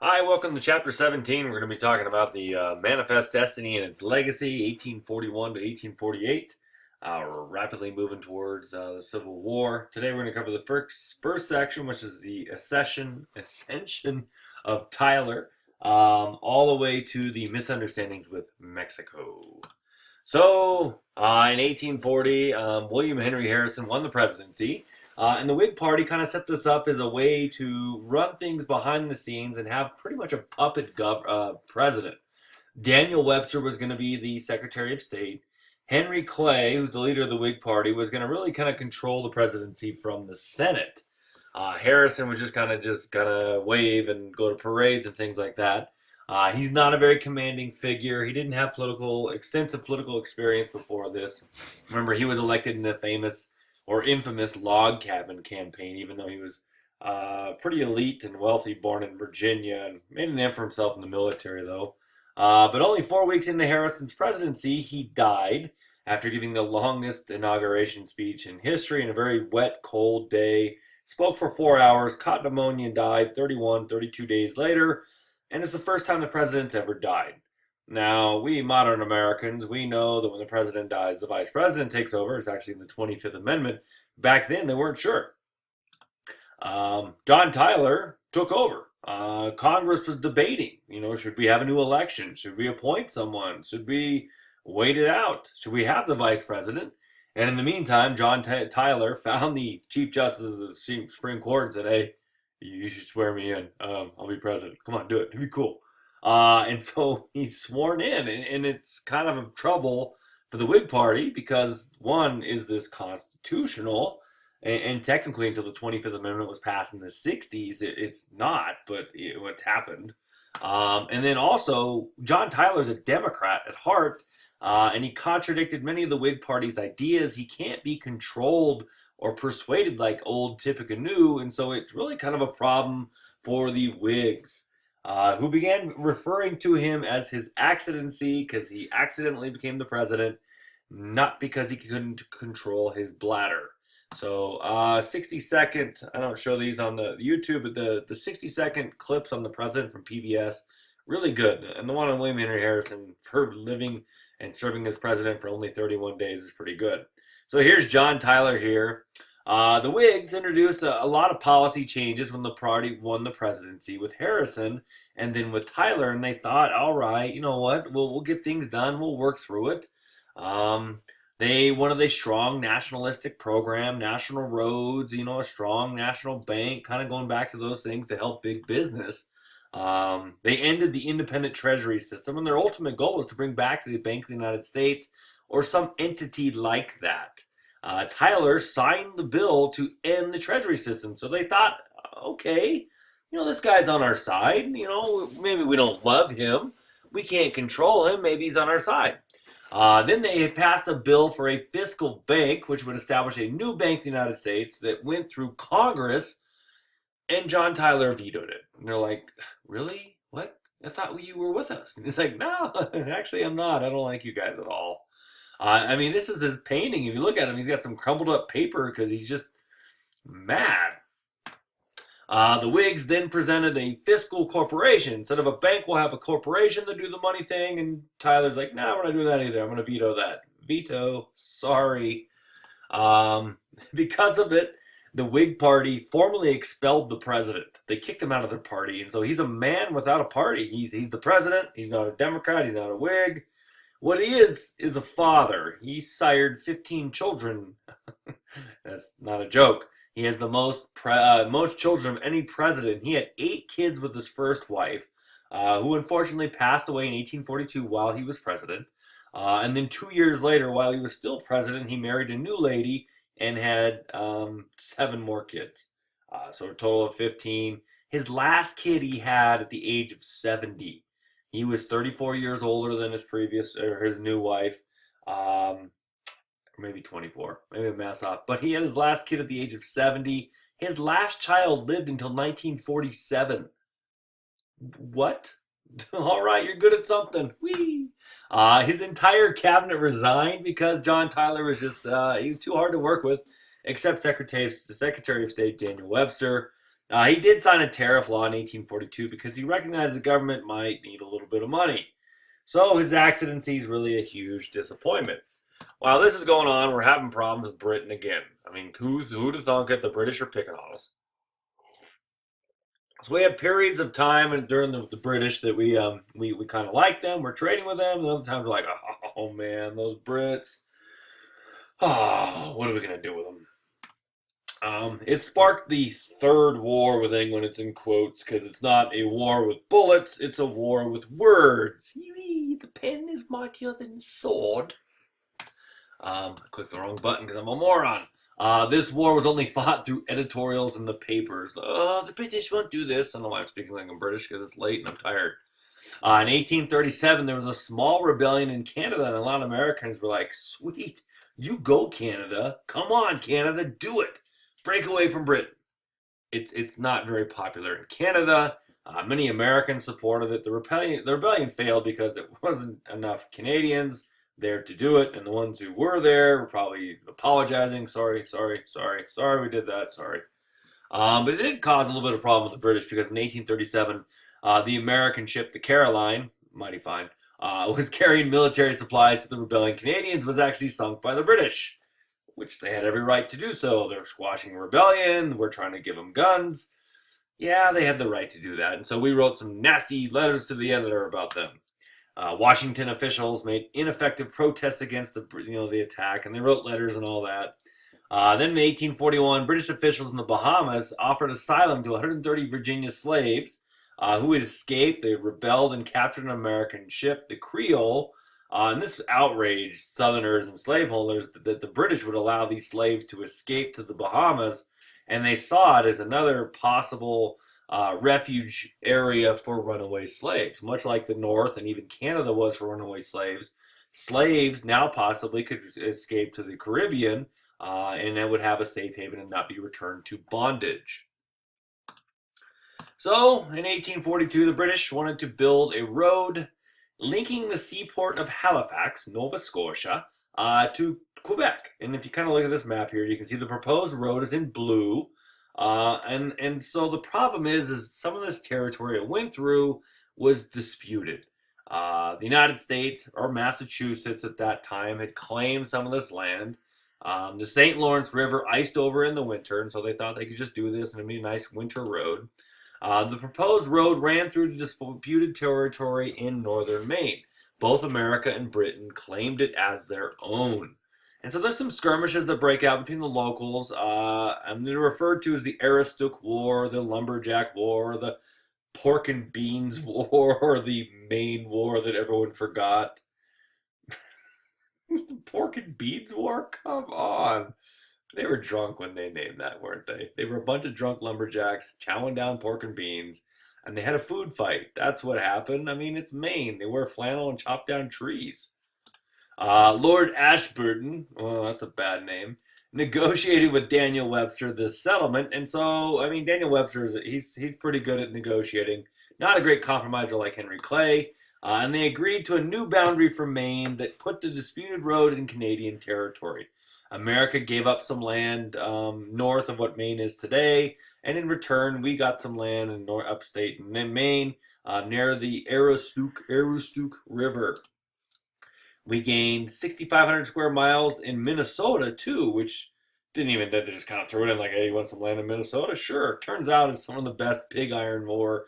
Hi, welcome to Chapter 17. We're going to be talking about the Manifest Destiny and its legacy, 1841 to 1848. We're rapidly moving towards the Civil War. Today we're going to cover the first section, which is the ascension of Tyler, all the way to the misunderstandings with Mexico. So, in 1840, William Henry Harrison won the presidency. And the Whig Party kind of set this up as a way to run things behind the scenes and have pretty much a puppet president. Daniel Webster was going to be the Secretary of State. Henry Clay, who's the leader of the Whig Party, was going to really kind of control the presidency from the Senate. Harrison was just kind of wave and go to parades and things like that. He's not a very commanding figure. He didn't have extensive political experience before this. Remember, he was elected in the famous or infamous log cabin campaign, even though he was pretty elite and wealthy, born in Virginia, and made a name for himself in the military, though. But only 4 weeks into Harrison's presidency, he died after giving the longest inauguration speech in history in a very wet, cold day. Spoke for 4 hours, caught pneumonia, and died 32 days later. And it's the first time the president's ever died. Now, we modern Americans, we know that when the president dies, the vice president takes over. It's actually in the 25th Amendment. Back then, they weren't sure. John Tyler took over. Congress was debating, should we have a new election? Should we appoint someone? Should we wait it out? Should we have the vice president? And in the meantime, John Tyler found the Chief Justice of the Supreme Court and said, hey, you should swear me in. I'll be president. Come on, do it. It'd be cool. And so he's sworn in, and it's kind of a trouble for the Whig Party because, one, is this constitutional? And technically, until the 25th Amendment was passed in the 60s, it's not, but what's happened. And then also, John Tyler's a Democrat at heart, and he contradicted many of the Whig Party's ideas. He can't be controlled or persuaded like old Tippecanoe, and so it's really kind of a problem for the Whigs, who began referring to him as his accidency because he accidentally became the president, not because he couldn't control his bladder. So 60-second, I don't show these on the YouTube, but the 60-second clips on the president from PBS, really good. And the one on William Henry Harrison for living and serving as president for only 31 days is pretty good. So here's John Tyler here. The Whigs introduced a lot of policy changes when the party won the presidency with Harrison and then with Tyler, and they thought, all right, you know what, we'll get things done, we'll work through it. They wanted a strong nationalistic program, national roads, a strong national bank, kind of going back to those things to help big business. They ended the independent treasury system, and their ultimate goal was to bring back the Bank of the United States or some entity like that. Tyler signed the bill to end the treasury system. So they thought, okay, this guy's on our side. Maybe we don't love him. We can't control him. Maybe he's on our side. Then they passed a bill for a fiscal bank, which would establish a new bank in the United States that went through Congress, and John Tyler vetoed it. And they're like, really? What? I thought you were with us. And he's like, no, actually I'm not. I don't like you guys at all. This is his painting. If you look at him, he's got some crumpled up paper because he's just mad. The Whigs then presented a fiscal corporation. Instead of a bank, we'll have a corporation to do the money thing. And Tyler's like, no, we're not doing that either. I'm going to veto that. Veto. Sorry. Because of it, the Whig Party formally expelled the president. They kicked him out of their party. And so he's a man without a party. He's the president. He's not a Democrat. He's not a Whig. What he is a father. He sired 15 children. That's not a joke. He has the most children of any president. He had 8 kids with his first wife, who unfortunately passed away in 1842 while he was president. And then 2 years later, while he was still president, he married a new lady and had 7 more kids. So a total of 15. His last kid he had at the age of 70. He was 34 years older than his new wife, maybe 24, maybe a mess up. But he had his last kid at the age of 70. His last child lived until 1947. What? All right, you're good at something. Whee! His entire cabinet resigned because John Tyler was he was too hard to work with, except the Secretary of State Daniel Webster. He did sign a tariff law in 1842 because he recognized the government might need a little bit of money. So his accidency is really a huge disappointment. While this is going on, we're having problems with Britain again. I mean, who'd have thunk it? The British are picking on us. So we have periods of time and during the British that we kind of like them. We're trading with them. And other times we're like, oh man, those Brits. Oh, what are we gonna do with them? It sparked the third war with England. It's in quotes because it's not a war with bullets. It's a war with words. The pen is mightier than the sword. I clicked the wrong button because I'm a moron. This war was only fought through editorials in the papers. Oh, the British won't do this. I don't know why I'm speaking like I'm British because it's late and I'm tired. In 1837, there was a small rebellion in Canada, and a lot of Americans were like, sweet, you go, Canada. Come on, Canada, do it. Break away from Britain. It's not very popular in Canada. Many Americans supported it. The rebellion failed because there wasn't enough Canadians there to do it, and the ones who were there were probably apologizing. Sorry, we did that, sorry. But it did cause a little bit of problem with the British because in 1837, the American ship, the Caroline, mighty fine, was carrying military supplies to the rebelling Canadians, was actually sunk by the British, which they had every right to do so. They're squashing rebellion, we're trying to give them guns. Yeah, they had the right to do that, and so we wrote some nasty letters to the editor about them. Washington officials made ineffective protests against the attack, and they wrote letters and all that. Then in 1841, British officials in the Bahamas offered asylum to 130 Virginia slaves who had escaped. They rebelled and captured an American ship, the Creole, and this outraged Southerners and slaveholders that the British would allow these slaves to escape to the Bahamas, and they saw it as another possible refuge area for runaway slaves. Much like the North and even Canada was for runaway slaves, slaves now possibly could escape to the Caribbean and then would have a safe haven and not be returned to bondage. So, in 1842, the British wanted to build a road linking the seaport of Halifax, Nova Scotia, to Quebec. And if you kind of look at this map here, you can see the proposed road is in blue. And so the problem is some of this territory it went through was disputed. The United States, or Massachusetts at that time, had claimed some of this land. The St. Lawrence River iced over in the winter, and so they thought they could just do this and it'd be a nice winter road. The proposed road ran through the disputed territory in northern Maine. Both America and Britain claimed it as their own. And so there's some skirmishes that break out between the locals, and they're referred to as the Aroostook War, the Lumberjack War, the Pork and Beans War, or the Maine War that everyone forgot. Pork and Beans War? Come on. They were drunk when they named that, weren't they? They were a bunch of drunk lumberjacks chowing down pork and beans, and they had a food fight. That's what happened. I mean, it's Maine. They wear flannel and chop down trees. Lord Ashburton, well, that's a bad name, negotiated with Daniel Webster this settlement, and so, I mean, Daniel Webster, he's pretty good at negotiating. Not a great compromiser like Henry Clay, and they agreed to a new boundary for Maine that put the disputed road in Canadian territory. America gave up some land north of what Maine is today, and in return, we got some land in upstate Maine near the Aroostook River. We gained 6,500 square miles in Minnesota, too, which didn't even, they just kind of threw it in like, hey, you want some land in Minnesota? Sure. Turns out it's some of the best pig iron ore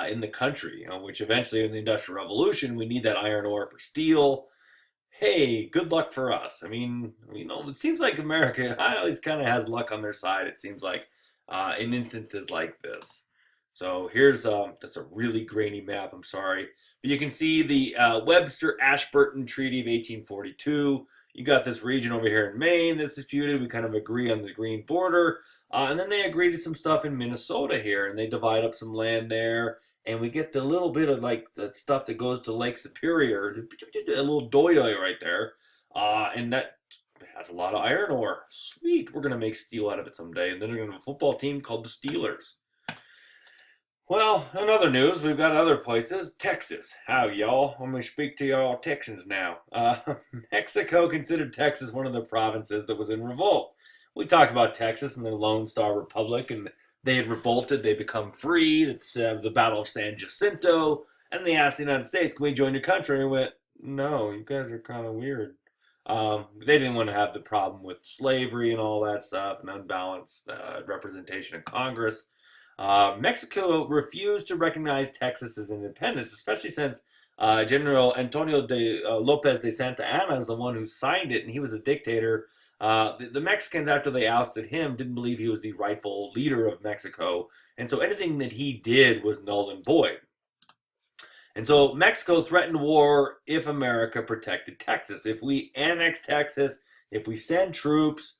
in the country, which eventually in the Industrial Revolution, we need that iron ore for steel. Hey, good luck for us. I mean, it seems like America always kind of has luck on their side, it seems like, in instances like this. So here's, that's a really grainy map, I'm sorry. But you can see the Webster-Ashburton Treaty of 1842. You got this region over here in Maine that's disputed. We kind of agree on the green border. And then they agree to some stuff in Minnesota here, and they divide up some land there. And we get the little bit of like the stuff that goes to Lake Superior, a little doy-doy right there. And that has a lot of iron ore. Sweet, we're going to make steel out of it someday. And then we're going to have a football team called the Steelers. Well, in other news, we've got other places. Texas. How, y'all? Let me speak to y'all Texans now. Mexico considered Texas one of the provinces that was in revolt. We talked about Texas and the Lone Star Republic and They had revolted, they become freed. It's the Battle of San Jacinto. And they asked the United States, can we join your country? And we went, no, you guys are kind of weird. They didn't want to have the problem with slavery and all that stuff and unbalanced representation in Congress. Mexico refused to recognize Texas as independence, especially since General Antonio de Lopez de Santa Anna is the one who signed it, and he was a dictator. The Mexicans, after they ousted him, didn't believe he was the rightful leader of Mexico, and so anything that he did was null and void. And so Mexico threatened war if America protected Texas. If we annex Texas, if we send troops,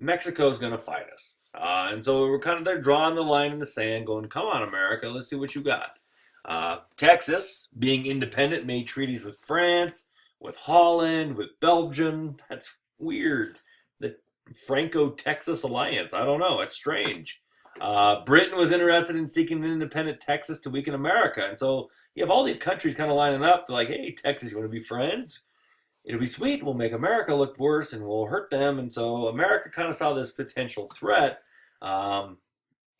Mexico's going to fight us. And so we're kind of there drawing the line in the sand, going, come on, America, let's see what you got. Texas, being independent, made treaties with France, with Holland, with Belgium. That's weird. The Franco-Texas alliance. I don't know. It's strange. Britain was interested in seeking an independent Texas to weaken America. And so you have all these countries kind of lining up. They're like, hey, Texas, you want to be friends? It'll be sweet. We'll make America look worse and we'll hurt them. And so America kind of saw this potential threat. And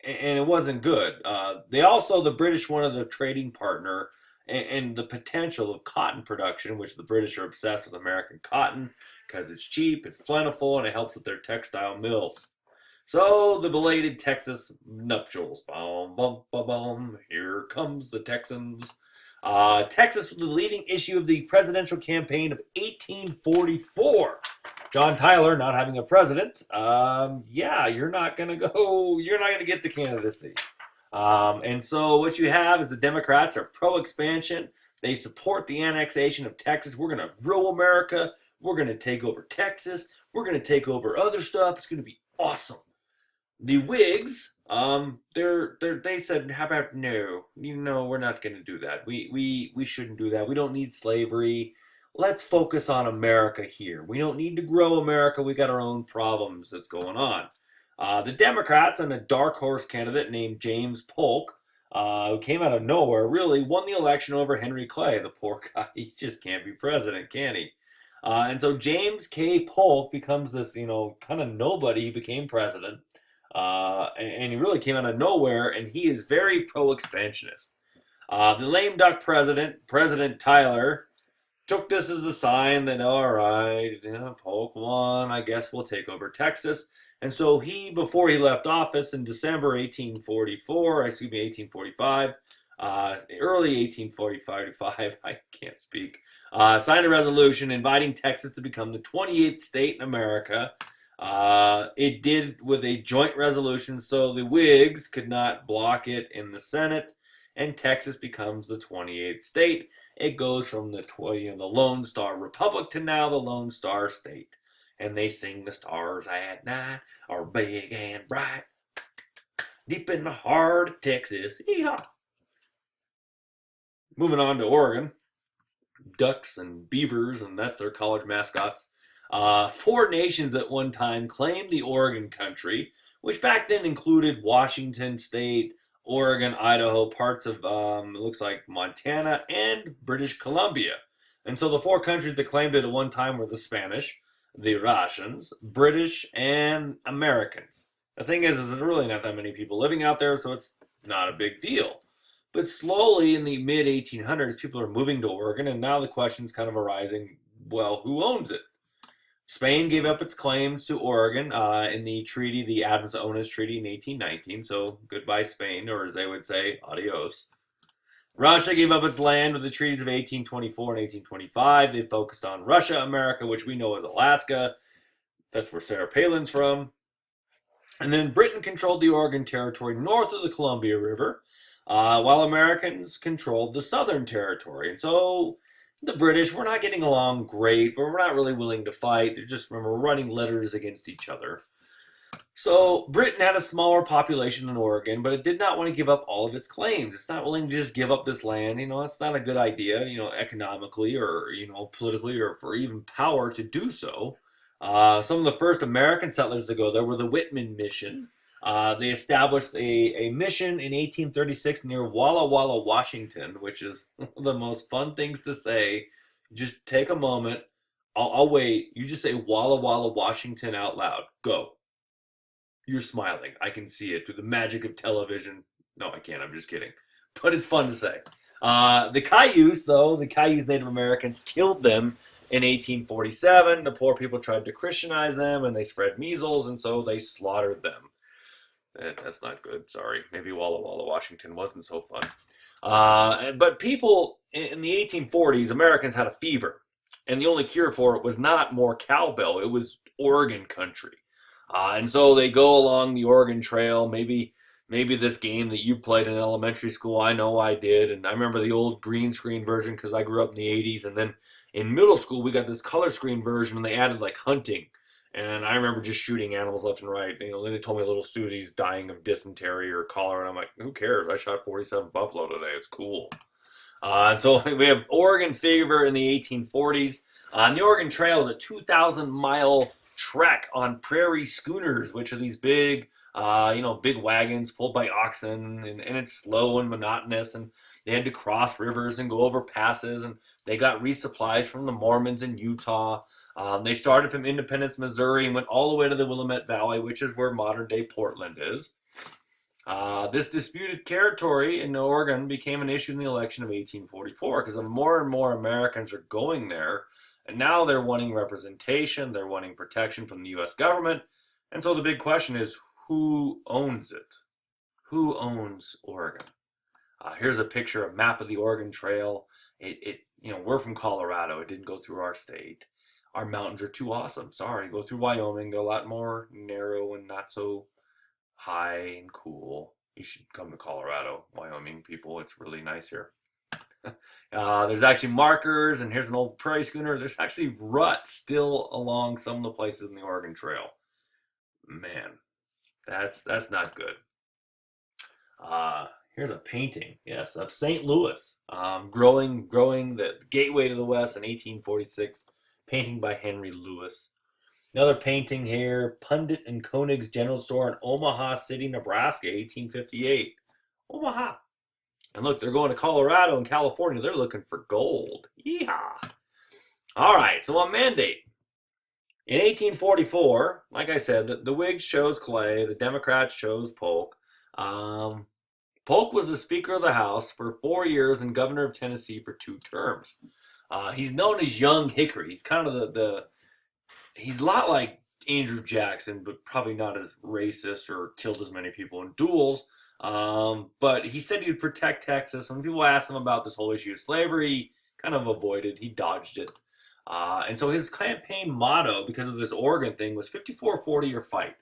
it wasn't good. They also, the British wanted a trading partner and the potential of cotton production, which the British are obsessed with American cotton because it's cheap, it's plentiful, and it helps with their textile mills. So the belated Texas nuptials. Bum, bum, bum, bum. Here comes the Texans. Texas was the leading issue of the presidential campaign of 1844. John Tyler not having a president. Yeah, you're not going to get the candidacy. And so what you have is the Democrats are pro-expansion. They support the annexation of Texas. We're going to rule America. We're going to take over Texas. We're going to take over other stuff. It's going to be awesome. The Whigs, they said, how about no? We're not going to do that. We shouldn't do that. We don't need slavery. Let's focus on America here. We don't need to grow America. We got our own problems that's going on. The Democrats and a dark horse candidate named James Polk, who came out of nowhere, really won the election over Henry Clay. The poor guy, he just can't be president, can he? And so James K. Polk becomes this, kind of nobody. He became president. And he really came out of nowhere, and he is very pro-expansionist. The lame duck President Tyler, took this as a sign that, all right, Polk won, I guess we'll take over Texas. And so before he left office in December 1845, early 1845, I can't speak, signed a resolution inviting Texas to become the 28th state in America. It did with a joint resolution, so the Whigs could not block it in the Senate, and Texas becomes the 28th state. It goes from the Lone Star Republic to now the Lone Star State. And they sing the stars at night are big and bright, deep in the heart of Texas. Yeehaw! Moving on to Oregon. Ducks and beavers, and that's their college mascots. 4 nations at one time claimed the Oregon country, which back then included Washington State, Oregon, Idaho, parts of, it looks like Montana, and British Columbia. And so the 4 countries that claimed it at one time were the Spanish, the Russians, British, and Americans. The thing is there's really not that many people living out there, so it's not a big deal. But slowly in the mid-1800s, people are moving to Oregon, and now the question's kind of arising, well, who owns it? Spain gave up its claims to Oregon in the treaty, the Adams-Onis Treaty in 1819, so goodbye Spain, or as they would say, adios. Russia gave up its land with the treaties of 1824 and 1825. They focused on Russia, America, which we know as Alaska. That's where Sarah Palin's from. And then Britain controlled the Oregon Territory north of the Columbia River, while Americans controlled the Southern Territory. And so the British, we're not getting along great, but we're not really willing to fight. They're just, remember, running letters against each other. So Britain had a smaller population than Oregon, but it did not want to give up all of its claims. It's not willing to just give up this land. That's not a good idea, economically or, politically or for even power to do so. Some of the first American settlers to go there were the Whitman Mission. They established a mission in 1836 near Walla Walla, Washington, which is one of the most fun things to say. Just take a moment. I'll wait. You just say Walla Walla, Washington out loud. Go. You're smiling. I can see it through the magic of television. No, I can't. I'm just kidding. But it's fun to say. The Cayuse, though, the Cayuse Native Americans killed them in 1847. The poor people tried to Christianize them, and they spread measles, and so they slaughtered them. That's not good. Sorry. Maybe Walla Walla, Washington wasn't so fun. But people in the 1840s, Americans had a fever. And the only cure for it was not more cowbell. It was Oregon country. And so they go along the Oregon Trail. Maybe this game that you played in elementary school, I know I did. And I remember the old green screen version because I grew up in the 80s. And then in middle school, we got this color screen version, and they added like hunting. And I remember just shooting animals left and right. You know, they told me little Susie's dying of dysentery or cholera. And I'm like, who cares? I shot 47 buffalo today. It's cool. So we have Oregon fever in the 1840s. And the Oregon Trail is a 2,000-mile trek on prairie schooners, which are these big, big wagons pulled by oxen, and it's slow and monotonous. And they had to cross rivers and go over passes, and they got resupplies from the Mormons in Utah. They started from Independence, Missouri, and went all the way to the Willamette Valley, which is where modern-day Portland is. This disputed territory in Oregon became an issue in the election of 1844 because more and more Americans are going there, and now they're wanting representation, they're wanting protection from the U.S. government, and so the big question is, who owns it? Who owns Oregon? Here's a picture, a map of the Oregon Trail. We're from Colorado. It didn't go through our state. Our mountains are too awesome. Sorry, go through Wyoming. They're a lot more narrow and not so high and cool. You should come to Colorado, Wyoming, people. It's really nice here. There's actually markers, and here's an old prairie schooner. There's actually ruts still along some of the places in the Oregon Trail. Man, that's not good. Here's a painting, yes, of St. Louis, growing the gateway to the west in 1846, painting by Henry Lewis. Another painting here, Pundit and Koenig's General Store in Omaha City, Nebraska, 1858. Omaha. And look, they're going to Colorado and California. They're looking for gold. Yeehaw. All right, so a mandate. In 1844, like I said, the Whigs chose Clay. The Democrats chose Polk. Polk was the Speaker of the House for 4 years and Governor of Tennessee for 2 terms. He's known as Young Hickory. He's kind of he's a lot like Andrew Jackson, but probably not as racist or killed as many people in duels. But he said he would protect Texas. When people asked him about this whole issue of slavery, he kind of avoided. He dodged it. And so his campaign motto, because of this Oregon thing, was 54-40 or fight,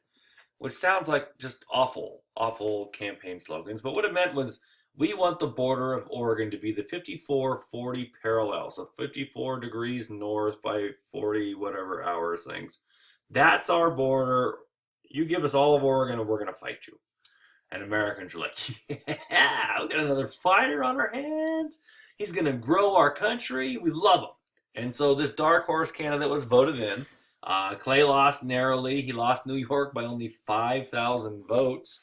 which sounds like just awful campaign slogans. But what it meant was, we want the border of Oregon to be the 54-40 parallel, so 54 degrees north by 40 whatever hours things. That's our border. You give us all of Oregon and we're going to fight you. And Americans are like, yeah, we got another fighter on our hands. He's going to grow our country. We love him. And so this dark horse candidate was voted in. Clay lost narrowly. He lost New York by only 5,000 votes.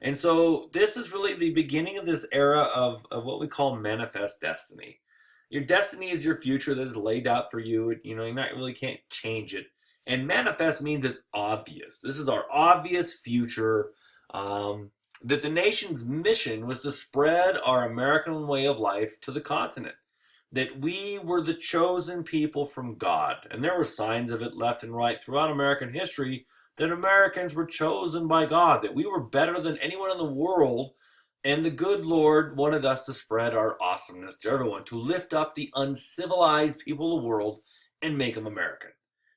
And so this is really the beginning of this era of what we call manifest destiny. Your destiny is your future that is laid out for you. You not really can't change it. And manifest means it's obvious. This is our obvious future. That the nation's mission was to spread our American way of life to the continent. That we were the chosen people from God. And there were signs of it left and right throughout American history, that Americans were chosen by God, that we were better than anyone in the world, and the good Lord wanted us to spread our awesomeness to everyone, to lift up the uncivilized people of the world and make them American.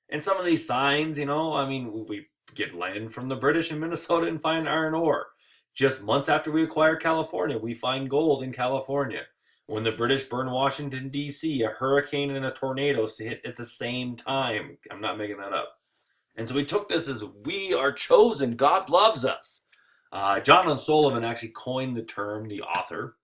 And some of these signs, we get land from the British in Minnesota and find iron ore. Just months after we acquire California, we find gold in California. When the British burn Washington, D.C., a hurricane and a tornado hit at the same time. I'm not making that up. And so we took this as, we are chosen. God loves us. John O'Sullivan actually coined the term, the author.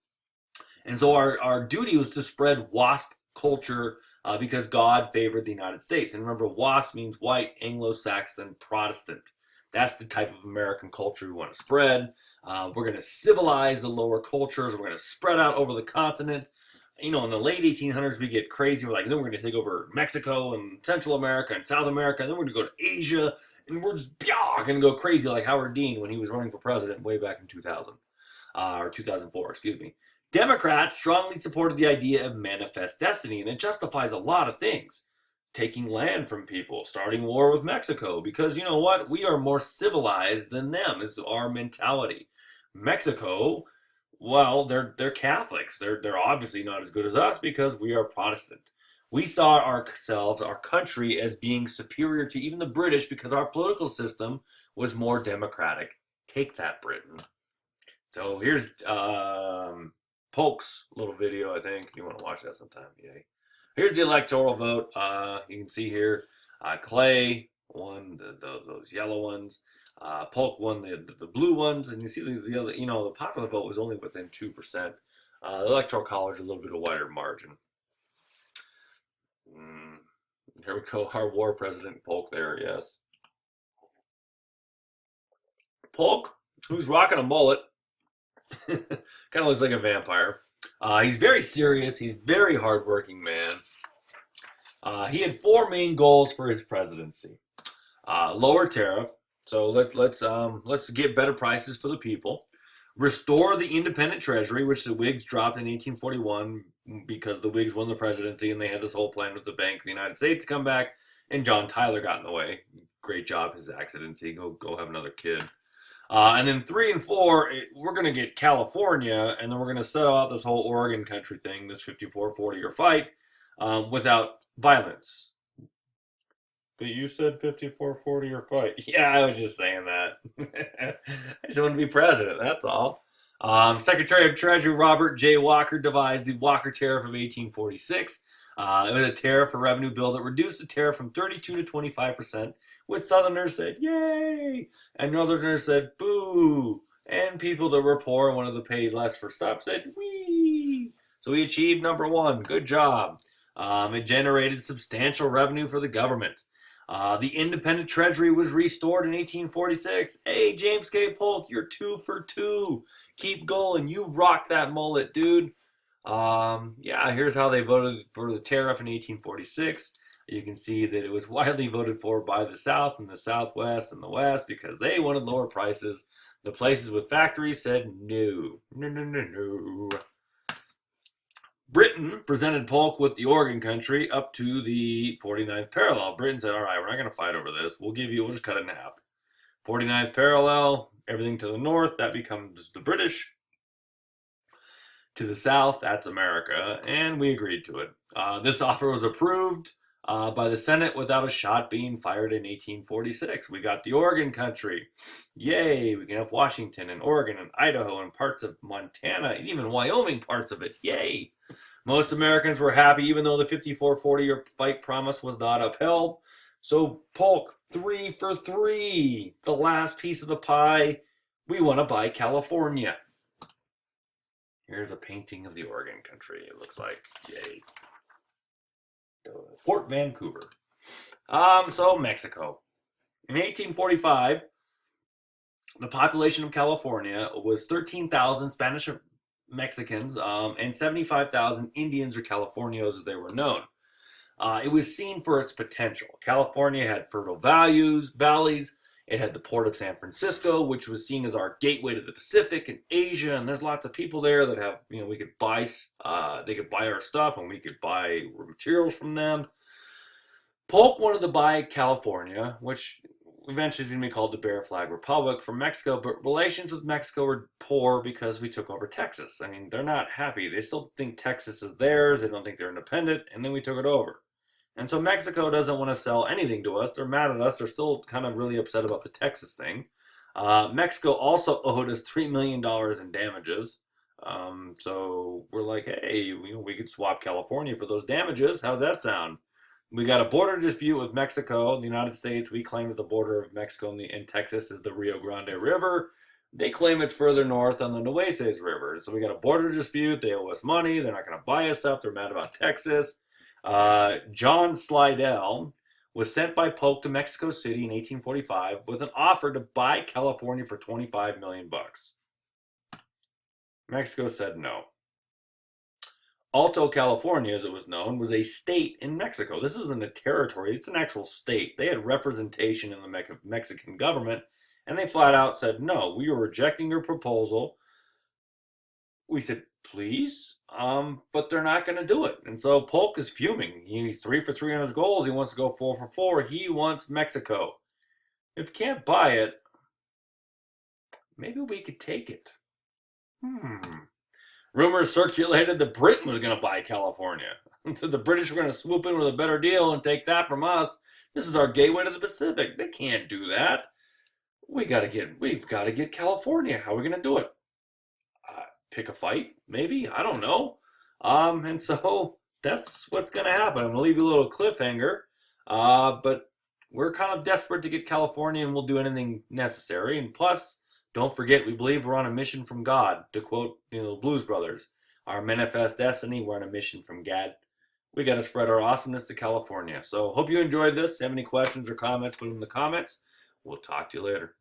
And so our duty was to spread WASP culture because God favored the United States. And remember, WASP means white, Anglo-Saxon, Protestant. That's the type of American culture we want to spread. We're going to civilize the lower cultures. We're going to spread out over the continent. in the late 1800s, we get crazy. We're like, then we're going to take over Mexico and Central America and South America. And then we're going to go to Asia. And we're just going to go crazy like Howard Dean when he was running for president way back in 2000. Or 2004, excuse me. Democrats strongly supported the idea of manifest destiny, and it justifies a lot of things. Taking land from people, starting war with Mexico, because you know what? We are more civilized than them, is our mentality. Mexico, well, they're Catholics. They're obviously not as good as us because we are Protestant. We saw ourselves, our country, as being superior to even the British because our political system was more democratic. Take that, Britain. So here's Polk's little video, I think. You want to watch that sometime, yay. Here's the electoral vote. You can see here, Clay won those yellow ones. Polk won the blue ones, and you see the other. The popular vote was only within 2%. The electoral college a little bit of wider margin. Here we go. Our war president Polk there, yes. Polk, who's rocking a mullet, kind of looks like a vampire. He's very serious. He's a very hardworking man. He had 4 main goals for his presidency: lower tariff. So let's get better prices for the people. Restore the independent treasury, which the Whigs dropped in 1841 because the Whigs won the presidency and they had this whole plan with the Bank of the United States to come back, and John Tyler got in the way. Great job, his accidency. Go have another kid. And then 3 and 4, we're going to get California, and then we're going to settle out this whole Oregon country thing, this 54-40 fight, without violence. But you said 54-40 fight. Yeah, I was just saying that. I just want to be president, that's all. Secretary of Treasury Robert J. Walker devised the Walker Tariff of 1846. It was a tariff or revenue bill that reduced the tariff from 32 to 25%, which Southerners said, yay, and Northerners said, boo, and people that were poor and wanted to pay less for stuff said, wee. So we achieved number 1. Good job. It generated substantial revenue for the government. The independent treasury was restored in 1846. Hey, James K. Polk, you're 2 for 2. Keep going. You rock that mullet, dude. Yeah, here's how they voted for the tariff in 1846. You can see that it was widely voted for by the South and the Southwest and the West because they wanted lower prices. The places with factories said no. No, no, no, no. Britain presented Polk with the Oregon country up to the 49th parallel. Britain said, all right, we're not going to fight over this. We'll just cut it in half. 49th parallel, everything to the north, that becomes the British. To the south, that's America, and we agreed to it. This offer was approved by the Senate without a shot being fired in 1846. We got the Oregon country. Yay, we can have Washington and Oregon and Idaho and parts of Montana, and even Wyoming parts of it. Yay. Most Americans were happy, even though the 54-40 fight promise was not upheld. So Polk, 3 for 3. The last piece of the pie. We want to buy California. Here's a painting of the Oregon country. It looks like, yay. Fort Vancouver. So Mexico. In 1845, the population of California was 13,000 Spanish Mexicans and 75,000 Indians or Californios as they were known. It was seen for its potential. California had fertile valleys. It had the port of San Francisco, which was seen as our gateway to the Pacific and Asia. And there's lots of people there that have, we could buy, they could buy our stuff and we could buy materials from them. Polk wanted to buy California, which eventually is going to be called the Bear Flag Republic, from Mexico. But relations with Mexico were poor because we took over Texas. I mean, they're not happy. They still think Texas is theirs. They don't think they're independent. And then we took it over. And so Mexico doesn't want to sell anything to us. They're mad at us. They're still kind of really upset about the Texas thing. Mexico also owed us $3 million in damages. So we're like, hey, we could swap California for those damages. How's that sound? We got a border dispute with Mexico, the United States. We claim that the border of Mexico and Texas is the Rio Grande River. They claim it's further north on the Nueces River. So we got a border dispute. They owe us money. They're not going to buy us stuff. They're mad about Texas. John Slidell was sent by Polk to Mexico City in 1845 with an offer to buy California for $25 million. Mexico said no. Alto California, as it was known, was a state in Mexico. This isn't a territory, it's an actual state. They had representation in the Mexican government, and they flat out said, no, we are rejecting your proposal. We said, please, but they're not going to do it. And so Polk is fuming. He's 3 for 3 on his goals. He wants to go 4 for 4. He wants Mexico. If you can't buy it, maybe we could take it. Rumors circulated that Britain was going to buy California. The British were going to swoop in with a better deal and take that from us. This is our gateway to the Pacific. They can't do that. We've got to get California. How are we going to do it? Pick a fight, maybe? I don't know. And so that's what's going to happen. I'm going to leave you a little cliffhanger. But we're kind of desperate to get California, and we'll do anything necessary. And plus, don't forget, we believe we're on a mission from God. To quote, the Blues Brothers, our manifest destiny, we're on a mission from God. We got to spread our awesomeness to California. So hope you enjoyed this. If you have any questions or comments, put them in the comments. We'll talk to you later.